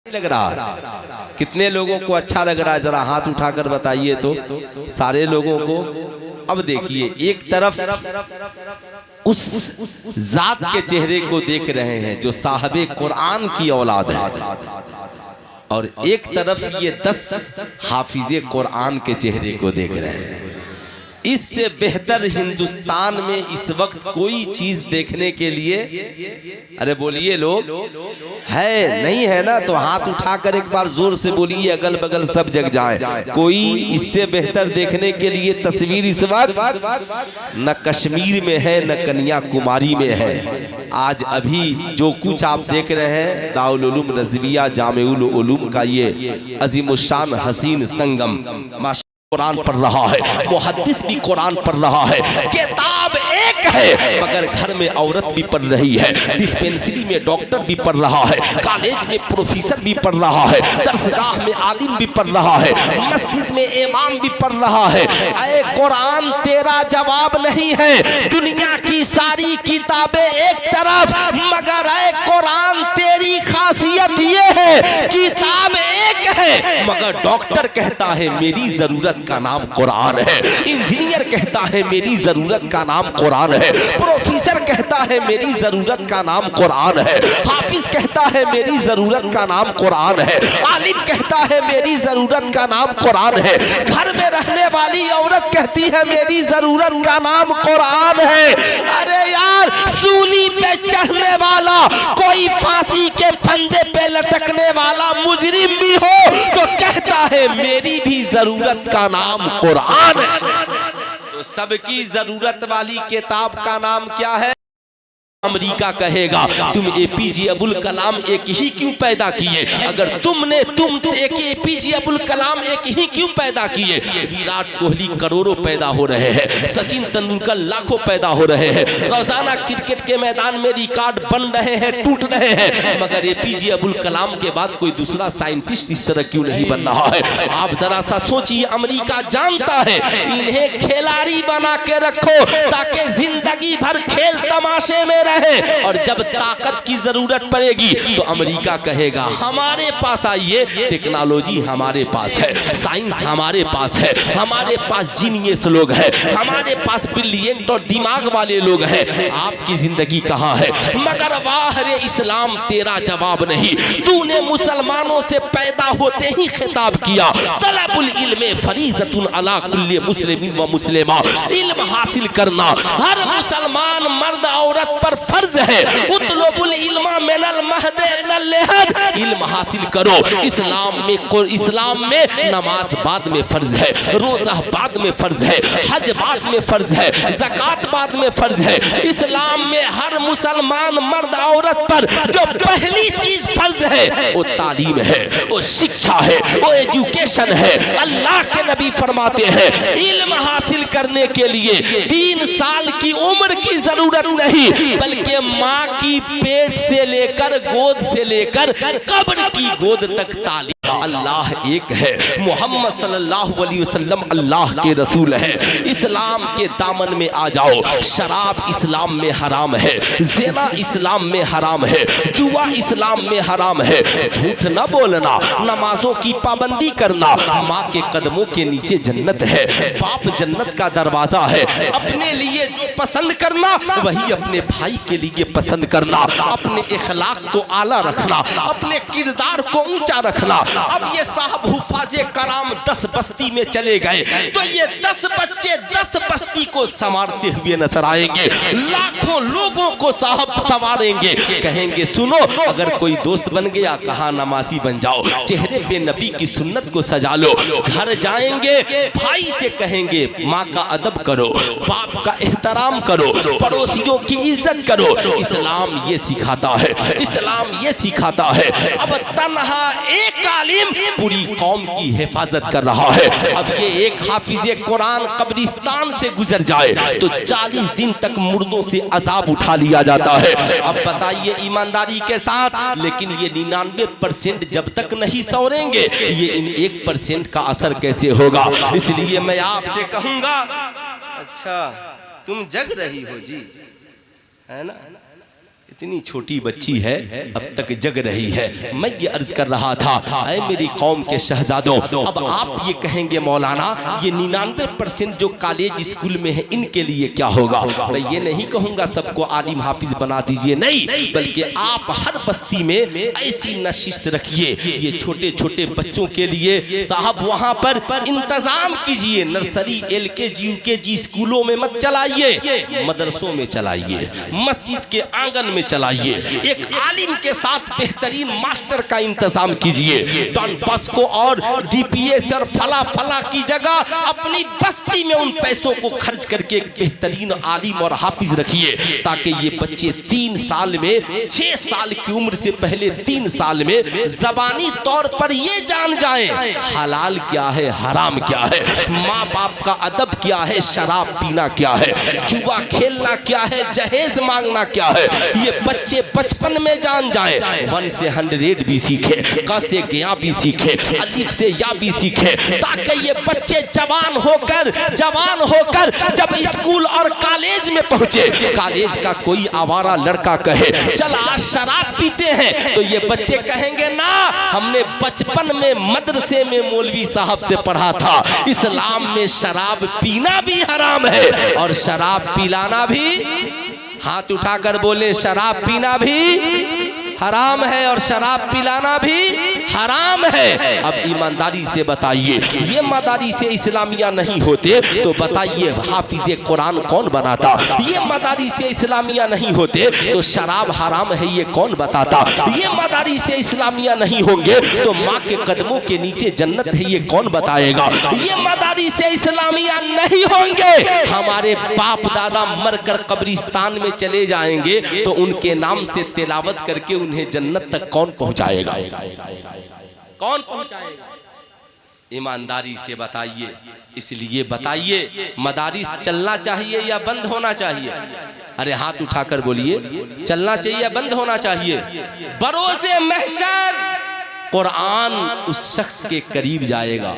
लग रहा है? कितने लोगों को अच्छा लग रहा है? जरा हाथ उठाकर बताइए तो। सारे लोगों को। अब देखिए, एक तरफ उस जात के चेहरे को देख रहे हैं जो साहबे कुरान की औलाद है, और एक तरफ ये 10 हाफिजे कुरान के चेहरे को देख रहे हैं। इससे बेहतर हिंदुस्तान में इस वक्त कोई चीज देखने के लिए, अरे बोलिए लोग, है नहीं है ना? तो हाथ उठाकर एक बार जोर से बोलिए, अगल बगल सब जग जाए। कोई इससे बेहतर देखने के लिए तस्वीर इस वक्त न कश्मीर में है न कन्याकुमारी में है। आज अभी जो कुछ आप देख रहे हैं, दारुल उलूम रज़विया जामिउल उलूम का ये अजीमुशान हसीन संगम कुरान पढ़ रहा है, मुहद्दिस भी कुरान पढ़ रहा है। किताब एक है मगर घर में औरत भी पढ़ रही है, डिस्पेंसरी में डॉक्टर भी पढ़ रहा है, कॉलेज में प्रोफेसर भी पढ़ रहा है, दरसगाह में आलिम भी पढ़ रहा है, मस्जिद में इमाम भी पढ़ रहा है। ऐ कुरान तेरा जवाब नहीं है, दुनिया की सारी किताबें एक तरफ, मगर ऐ कुरान तेरी खासियत ये है, किताब एक है मगर डॉक्टर कहता है मेरी जरूरत का नाम कुरान है, इंजीनियर कहता है मेरी जरूरत का नाम कुरान है, प्रोफेसर कहता है मेरी जरूरत का नाम कुरान है, हाफिज कहता है मेरी जरूरत का नाम कुरान है, आलिम कहता है मेरी जरूरत का नाम कुरान है, घर में रहने वाली औरत कहती है मेरी जरूरत का नाम कुरान है। अरे यार, सूली पे चढ़ने वाला, कोई फांसी के फंदे पे लटकने वाला मुजरिम भी हो तो कहता है मेरी भी जरूरत का नाम कुरान है। तो सबकी जरूरत वाली किताब का नाम क्या है? अमेरिका कहेगा तुम एपीजे अब्दुल कलाम एक ही क्यों पैदा किए? अगर तुम एक एपीजे अब्दुल कलाम एक ही क्यों पैदा किए? विराट कोहली करोड़ों पैदा हो रहे हैं, सचिन तेंदुलकर लाखों पैदा हो रहे हैं, रोजाना क्रिकेट के मैदान में रिकॉर्ड बन रहे हैं, टूट रहे हैं, मगर एपीजे अब्दुल कलाम के बाद कोई दूसरा साइंटिस्ट इस तरह क्यों नहीं बन रहा है? आप जरा सा सोचिए, अमेरिका जानता है इन्हें खिलाड़ी बना के रखो ताकि जिंदगी भर खेल तमाशे में है, और जब ताकत की जरूरत पड़ेगी तो अमेरिका कहेगा हमारे पास आइए, टेक्नोलॉजी हमारे पास है, साइंस हमारे पास है, हमारे पास जीनियस लोग हैं, हमारे पास ब्रिलियंट और दिमाग वाले लोग हैं। आपकी जिंदगी कहाँ है? मगर वाह रे इस्लाम, तेरा जवाब नहीं। तूने मुसलमानों से पैदा होते ही खिताब किया, तलबुल इल्म फरीज़तुन अला कुल्ली मुस्लिमिन व मुस्लिमा, इल्म हासिल करना हर मुसलमान मर्द औरत पर फर्ज है। उतलुबुल इल्मा मिनल महद इलल लहद, इल्म हासिल करो। इस्लाम में नमाज बाद में फर्ज है, रोजा बाद में फर्ज है, हज बाद में फर्ज है, ज़कात बाद में फर्ज है। इस्लाम में हर मुसलमान मर्द औरत पर जो पहली चीज फर्ज है वो तालीम है, वो शिक्षा है, वो एजुकेशन है। अल्लाह के नबी फरमाते हैं इल्म हासिल करने के लिए 3 साल की उम्र की जरूरत नहीं, बल्कि माँ की पेट से लेकर, गोद से लेकर कब्र की गोद तक तालीम। अल्लाह एक है, मोहम्मद सल्लल्लाहु अलैहि वसल्लम अल्लाह के रसूल है। इस्लाम के दामन में आ जाओ। शराब इस्लाम में हराम है, ज़िना इस्लाम में हराम है, जुआ इस्लाम में हराम है, झूठ न बोलना, नमाजों की पाबंदी करना, माँ के कदमों के नीचे जन्नत है, बाप जन्नत का दरवाजा है। अपने लिए जो पसंद करना वही अपने भाई के लिए पसंद करना, अपने इखलाक को आला रखना, अपने किरदार को ऊंचा रखना। अब ये साहब हुफाजे कराम 10 बस्ती में चले गए तो ये 10 बच्चे 10 बस्ती को संवारते हुए नजर आएंगे, लाखों लोगों को साहब संवारेंगे। कहेंगे सुनो, अगर कोई दोस्त बन गया, कहा नमाजी बन जाओ, चेहरे पे नबी की सुन्नत को सजा लो। घर जाएंगे, भाई से कहेंगे माँ का अदब करो, बाप का एहतराम करो, पड़ोसियों की इज्जत करो। इस्लाम ये सिखाता है, इस्लाम ये सिखाता है। अब तन्हा एक आलिम पूरी कौम की हिफाजत कर रहा है। अब ये एक हाफिज़े कुरान कब्रिस्तान से गुजर जाए तो 40 दिन तक मुर्दों से अजाब उठा लिया जाता है। अब बताइए ईमानदारी के साथ, लेकिन ये 99% जब तक नहीं सौरेंगे, ये इन 1% का असर कैसे होगा? इसलिए मैं आपसे कहूंगा, अच्छा तुम जग रही हो जी, है ना? इतनी छोटी बच्ची है अब तक जग रही है। मैं ये अर्ज कर रहा था, ऐ मेरी कौम के शहजादों, अब आप ये कहेंगे मौलाना ये 99% जो कॉलेज स्कूल में है इनके लिए क्या होगा? मैं ये नहीं कहूंगा सबको आलिम हाफिज बना दीजिए, नहीं, बल्कि आप हर बस्ती में ऐसी नशिस्त रखिए, ये छोटे छोटे बच्चों के लिए साहब वहां पर इंतजाम कीजिए। नर्सरी LKG UKG स्कूलों में मत चलाइए, मदरसों में चलाइए, मस्जिद के आंगन में चलाइए, एक आलिम के साथ बेहतरीन मास्टर का इंतजाम कीजिए। डॉन बॉस्को और DPS और फला फला की जगह अपनी बस्ती में उन पैसों को खर्च करके एक बेहतरीन आलिम और हाफिज रखिए, ताकि ये बच्चे 3 साल में 6 साल की उम्र से पहले 3 साल में ज़बानी तौर पर ये जान जाएं हलाल क्या है, हराम क्या है, माँ बाप का अदब क्या है, शराब पीना क्या है, जुआ खेलना क्या है, जहेज मांगना क्या है। ये बच्चे बचपन में जान जाए, 1 से 100 भी सीखे, क से ज्ञा भी सीखे, अलिफ से या भी सीखे, ताकि ये बच्चे जवान होकर जब स्कूल और कॉलेज में पहुंचे, कॉलेज का कोई आवारा लड़का कहे चल आज शराब पीते हैं, तो ये बच्चे कहेंगे ना, हमने बचपन में मदरसे में मौलवी साहब से पढ़ा था, इस्लाम में शराब पीना भी हराम है और शराब पिलाना भी, हाथ उठाकर बोले, शराब पीना भी हराम है और शराब पिलाना भी हराम है। अब ईमानदारी से बताइए, ये मदारिस इस्लामिया नहीं होते तो बताइए हाफिज कुरान कौन बनाता? ये मदारिस इस्लामिया नहीं होते तो शराब हराम है ये कौन बताता? ये मदारिस इस्लामिया नहीं होंगे तो माँ के कदमों के नीचे जन्नत है ये कौन बताएगा? ये मदारिस इस्लामिया नहीं होंगे, हमारे बाप दादा मरकर कब्रिस्तान में चले जाएंगे तो उनके नाम से तिलावत करके उन्हें जन्नत तक कौन पहुंचाएगा? कौन पहुंचाएगा? ईमानदारी से बताइए। इसलिए बताइए, मदारिस चलना चाहिए या बंद होना चाहिए? अरे हाथ उठाकर बोलिए, चलना चाहिए या बंद होना चाहिए? बरोज़े महशर कुरान उस शख्स के करीब जाएगा